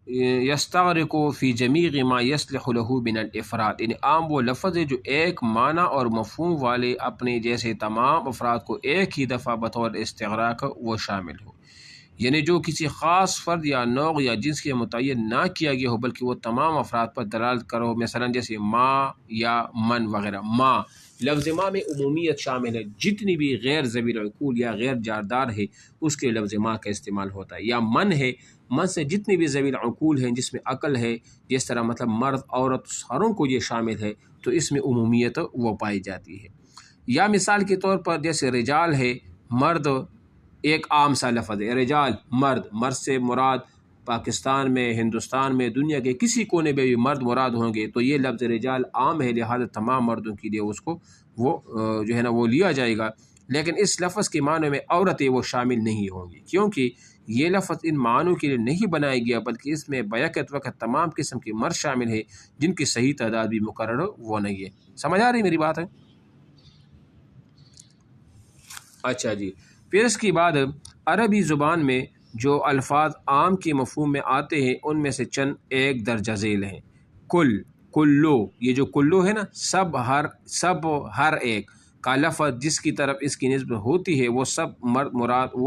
یستغرق فی جمیع ما یصلح له من الافراد، یعنی عام وہ لفظ ہے جو ایک معنی اور مفہوم والے اپنے جیسے تمام افراد کو ایک ہی دفعہ بطور استغراق وہ شامل ہو، یعنی جو کسی خاص فرد یا نوع یا جنس کے متعین نہ کیا گیا ہو بلکہ وہ تمام افراد پر دلالت کرو، مثلا جیسے ما یا من وغیرہ۔ ما، لفظ ما میں عمومیت شامل ہے، جتنی بھی غیر ذوی العقول یا غیر جاندار ہے اس کے لفظ ما کا استعمال ہوتا ہے۔ یا من ہے، من سے جتنی بھی ذوی العقول ہیں جس میں عقل ہے، جس طرح مطلب مرد عورت ساروں کو یہ شامل ہے، تو اس میں عمومیت وہ پائی جاتی ہے۔ یا مثال کے طور پر جیسے رجال ہے، مرد ایک عام سا لفظ ہے، رجال مرد، مرد سے مراد پاکستان میں، ہندوستان میں، دنیا کے کسی کونے میں بھی مرد مراد ہوں گے تو یہ لفظ رجال عام ہے، لہذا تمام مردوں کے لیے اس کو وہ جو ہے نا وہ لیا جائے گا، لیکن اس لفظ کے معنی میں عورتیں وہ شامل نہیں ہوں گی، کیونکہ یہ لفظ ان معنوں کے لیے نہیں بنایا گیا بلکہ اس میں بیک وقت تمام قسم کے مرد شامل ہیں جن کی صحیح تعداد بھی مقرر وہ نہیں ہے۔ سمجھ آ رہی میری بات ہے؟ اچھا جی، پھر اس کے بعد عربی زبان میں جو الفاظ عام کے مفہوم میں آتے ہیں ان میں سے چند ایک درجہ ذیل ہیں۔ کل، کلو، یہ جو کلو ہے نا، سب، ہر ایک کا لفظ جس کی طرف اس کی نسبت ہوتی ہے وہ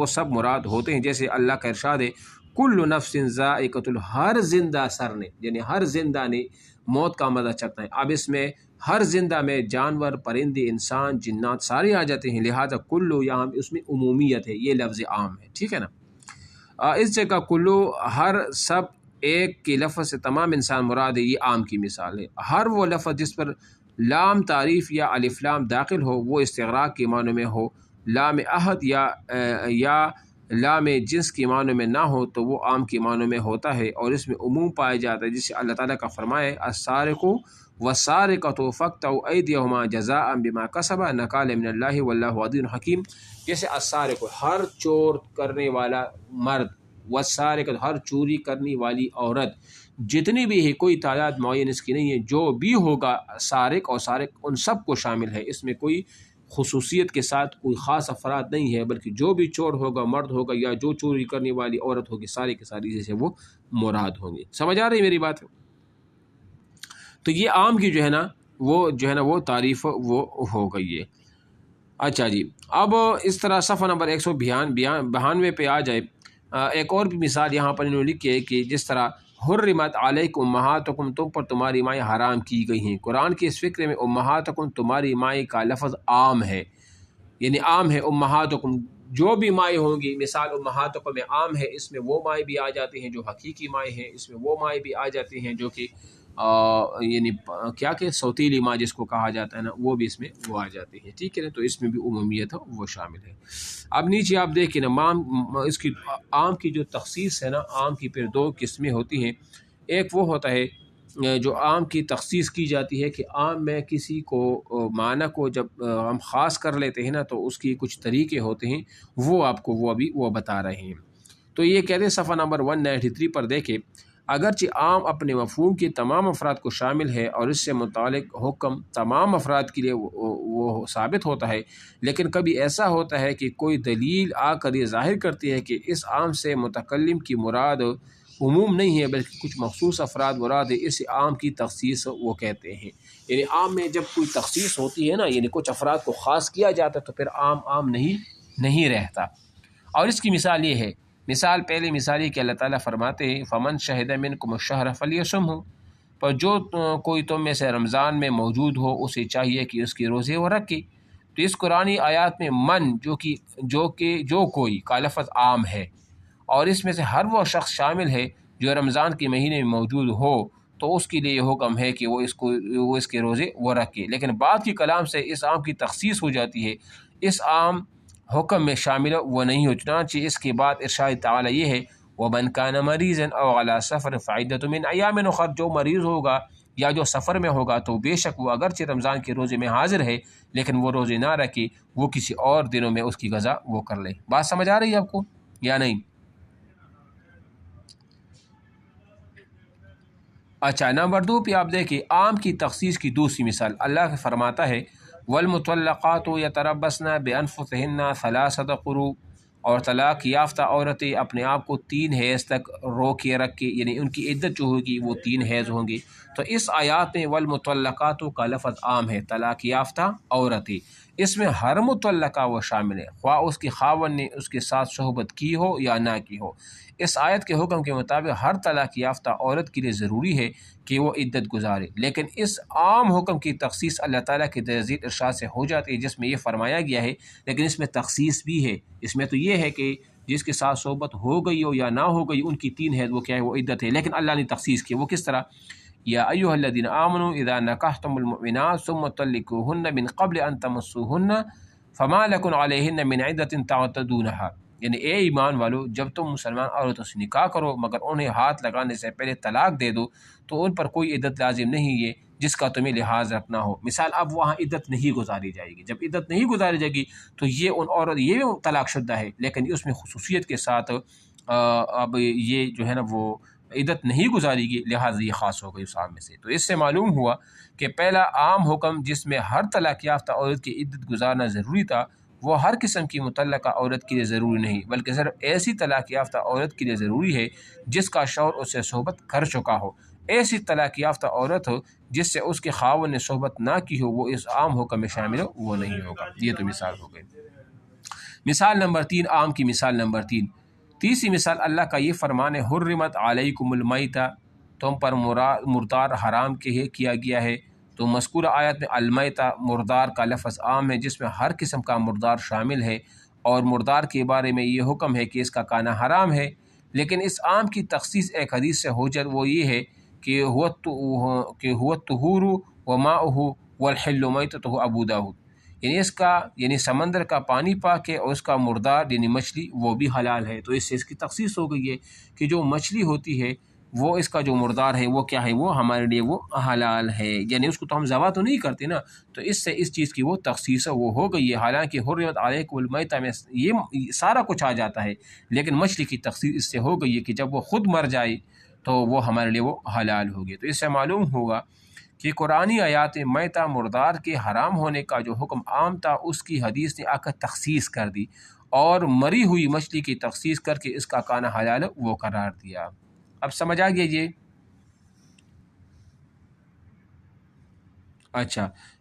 سب مراد ہوتے ہیں، جیسے اللہ کا ارشاد ہے کل نفس ذائقۃ، ہر زندہ سر نے، یعنی ہر زندہ نے موت کا مزہ چکھنا ہے۔ اب اس میں ہر زندہ میں جانور، پرندے، انسان، جنات سارے آ جاتے ہیں، لہذا کلو یہاں اس میں عمومیت ہے، یہ لفظ عام ہے، ٹھیک ہے نا۔ اس جگہ کلو، ہر، سب، ایک کے لفظ سے تمام انسان مراد ہے، یہ عام کی مثال ہے۔ ہر وہ لفظ جس پر لام تعریف یا الف لام داخل ہو وہ استغراق کے معنوں میں ہو، لام عہد یا لام جنس کے معنوں میں نہ ہو تو وہ عام کے معنوں میں ہوتا ہے اور اس میں عموم پایا جاتا ہے، جسے اللہ تعالیٰ کا فرمائے السارق والسارقۃ فاقطعوا ایدیہما جزاء بما کسبا نکالا من اللہ واللہ عزیز حکیم۔ جیسے السارق، ہر چور کرنے والا مرد، والسارقۃ، ہر چوری کرنے والی عورت، جتنی بھی ہے، کوئی تعداد معین اس کی نہیں ہے، جو بھی ہوگا سارق اور سارق ان سب کو شامل ہے، اس میں کوئی خصوصیت کے ساتھ کوئی خاص افراد نہیں ہے، بلکہ جو بھی چور ہوگا، مرد ہوگا یا جو چوری کرنے والی عورت ہوگی، سارے کے سارے جیسے وہ مراد ہوں گے۔ سمجھ آ رہی میری بات؟ تو یہ عام کی جو ہے نا وہ تعریف وہ ہو گئی ہے۔ اچھا جی، اب اس طرح صفحہ نمبر 192 پہ آ جائے، ایک اور بھی مثال یہاں پر انہوں نے لکھی ہے کہ جس طرح حرمت علیکم امہاتکم، تم پر تمہاری مائیں حرام کی گئی ہیں۔ قرآن کی اس فکر میں امہاتکم، تمہاری مائیں کا لفظ عام ہے، یعنی عام ہے امہاتکم، جو بھی مائیں ہوں گی، مثال امہاتکم میں عام ہے، اس میں وہ مائیں بھی آ جاتی ہیں جو حقیقی مائیں ہیں، اس میں وہ مائیں بھی آ جاتی ہیں جو کہ یعنی کیا کہ سوتیلی ماں جس کو کہا جاتا ہے نا، وہ بھی اس میں وہ آ جاتی ہے، ٹھیک ہے نا، تو اس میں بھی عمومیت وہ شامل ہے۔ اب نیچے آپ دیکھیں نا، اس کی عام کی جو تخصیص ہے نا، عام کی پھر دو قسمیں ہوتی ہیں۔ ایک وہ ہوتا ہے جو عام کی تخصیص کی جاتی ہے کہ عام میں کسی کو معنی کو جب ہم خاص کر لیتے ہیں نا تو اس کی کچھ طریقے ہوتے ہیں، وہ آپ کو وہ ابھی وہ بتا رہے ہیں۔ تو یہ کہتے ہیں صفحہ نمبر 193 پر دیکھیں، اگرچہ عام اپنے مفہوم کے تمام افراد کو شامل ہے اور اس سے متعلق حکم تمام افراد کے لیے وہ ثابت ہوتا ہے، لیکن کبھی ایسا ہوتا ہے کہ کوئی دلیل آ کر یہ ظاہر کرتی ہے کہ اس عام سے متکلم کی مراد عموم نہیں ہے بلکہ کچھ مخصوص افراد مراد ہے، اس عام کی تخصیص وہ کہتے ہیں۔ یعنی عام میں جب کوئی تخصیص ہوتی ہے نا، یعنی کچھ افراد کو خاص کیا جاتا ہے تو پھر عام نہیں رہتا۔ اور اس کی مثال یہ ہے، مثال پہلی مثال یہ کہ اللہ تعالیٰ فرماتے ہیں فمن شہد منکم الشہر فلیصمہ، پر جو کوئی تم میں سے رمضان میں موجود ہو اسے چاہیے کہ اس کے روزے وہ رکھے۔ تو اس قرآنی آیات میں من جو کوئی کا لفظ عام ہے اور اس میں سے ہر وہ شخص شامل ہے جو رمضان کے مہینے میں موجود ہو، تو اس کے لیے یہ حکم ہے کہ وہ اس کے روزے وہ رکھے، لیکن بعد کی کلام سے اس عام کی تخصیص ہو جاتی ہے، اس عام حکم میں شامل وہ نہیں ہو، چنانچہ اس کے بعد ارشاد تعالیٰ یہ ہے وَمَنْ كَانَ مَرِيضًا أَوْ عَلَىٰ سَفَرٍ فَعِدَّةٌ مِّنْ أَيَّامٍ أُخَرَ، جو مریض ہوگا یا جو سفر میں ہوگا تو بے شک وہ اگرچہ رمضان کے روزے میں حاضر ہے لیکن وہ روزے نہ رکھے، وہ کسی اور دنوں میں اس کی قضا وہ کر لے۔ بات سمجھ آ رہی ہے آپ کو یا نہیں؟ اچھا، نمبر 2 پہ آپ دیکھیں عام کی تخصیص کی دوسری مثال، اللہ فرماتا ہے وَالْمُطَلَّقَاتُ يَتَرَبَّصْنَ بِأَنفُسِهِنَّ ثَلَاثَةَ قُرُوءٍ، اور طلاق یافتہ عورتیں اپنے آپ کو 3 حیض تک روکے رکھ کے، یعنی ان کی عدت جو ہوگی وہ 3 حیض ہوں گی۔ تو اس آیات میں والمطلقات کا لفظ عام ہے، طلاق یافتہ عورتیں، اس میں ہر مطلقہ وہ شامل ہے، خواہ اس کی خاوند نے اس کے ساتھ صحبت کی ہو یا نہ کی ہو۔ اس آیت کے حکم کے مطابق ہر طلاق یافتہ عورت کے لیے ضروری ہے کہ وہ عدت گزارے، لیکن اس عام حکم کی تخصیص اللہ تعالیٰ کے تنزیل ارشاد سے ہو جاتی ہے، جس میں یہ فرمایا گیا ہے، لیکن اس میں تخصیص بھی ہے۔ اس میں تو یہ ہے کہ جس کے ساتھ صحبت ہو گئی ہو یا نہ ہو گئی، ان کی 3 حیض وہ کیا ہے، وہ عدت ہے، لیکن اللہ نے تخصیص کی، وہ کس طرح؟ یا ایھا الذین آمنوا اذا نکحتم المؤمنات ثم طلقوهن من قبل ان تمسوهن فما لکم علیہن من عدۃ تعتدونها، یعنی اے ایمان والو، جب تم مسلمان عورتوں سے نکاح کرو مگر انہیں ہاتھ لگانے سے پہلے طلاق دے دو تو ان پر کوئی عدت لازم نہیں ہے جس کا تمہیں لحاظ رکھنا ہو۔ مثال، اب وہاں عدت نہیں گزاری جائے گی، جب عدت نہیں گزاری جائے گی تو یہ ان عورت یہ بھی طلاق شدہ ہے، لیکن اس میں خصوصیت کے ساتھ اب یہ جو ہے نا وہ عدت نہیں گزاری گی، لہٰذا یہ خاص ہو گئی اس عام میں سے۔ تو اس سے معلوم ہوا کہ پہلا عام حکم جس میں ہر طلاق یافتہ عورت کی عدت گزارنا ضروری تھا، وہ ہر قسم کی مطلقہ عورت کے لیے ضروری نہیں، بلکہ صرف ایسی طلاق یافتہ عورت کے لیے ضروری ہے جس کا شوہر اس سے صحبت کر چکا ہو۔ ایسی طلاق یافتہ عورت ہو جس سے اس کے خاوند نے صحبت نہ کی ہو، وہ اس عام حکم میں شامل ہو، وہ نہیں ہوگا۔ یہ تو مثال ہو گئی۔ مثال نمبر 3، عام کی مثال نمبر 3، تیسری مثال اللہ کا یہ فرمان ہے، حرمت علیکم المیتہ، تم پر مردار حرام کیا گیا ہے۔ تو مذکورہ آیت میں المیتہ مردار کا لفظ عام ہے، جس میں ہر قسم کا مردار شامل ہے، اور مردار کے بارے میں یہ حکم ہے کہ اس کا کھانا حرام ہے، لیکن اس عام کی تخصیص ایک حدیث سے ہو جائے، وہ یہ ہے کہ هو الطہور وماؤہ والحل میتتہ، ابو داؤد، یعنی اس کا یعنی سمندر کا پانی پاک ہے اور اس کا مردار یعنی مچھلی وہ بھی حلال ہے۔ تو اس سے اس کی تخصیص ہو گئی ہے کہ جو مچھلی ہوتی ہے وہ اس کا جو مردار ہے وہ کیا ہے، وہ ہمارے لیے وہ حلال ہے، یعنی اس کو تو ہم ذبح تو نہیں کرتے نا، تو اس سے اس چیز کی وہ تخصیص وہ ہو گئی ہے۔ حالانکہ حرمت علیکم المیتہ میں یہ سارا کچھ آ جاتا ہے، لیکن مچھلی کی تخصیص اس سے ہو گئی ہے کہ جب وہ خود مر جائے تو وہ ہمارے لیے وہ حلال ہوگی۔ تو اس سے معلوم ہوگا کہ قرآنی آیات میتہ مردار کے حرام ہونے کا جو حکم عام تھا، اس کی حدیث نے آ کر تخصیص کر دی، اور مری ہوئی مچھلی کی تخصیص کر کے اس کا کھانا حلال وہ قرار دیا۔ اب سمجھ آ گیا یہ؟ اچھا،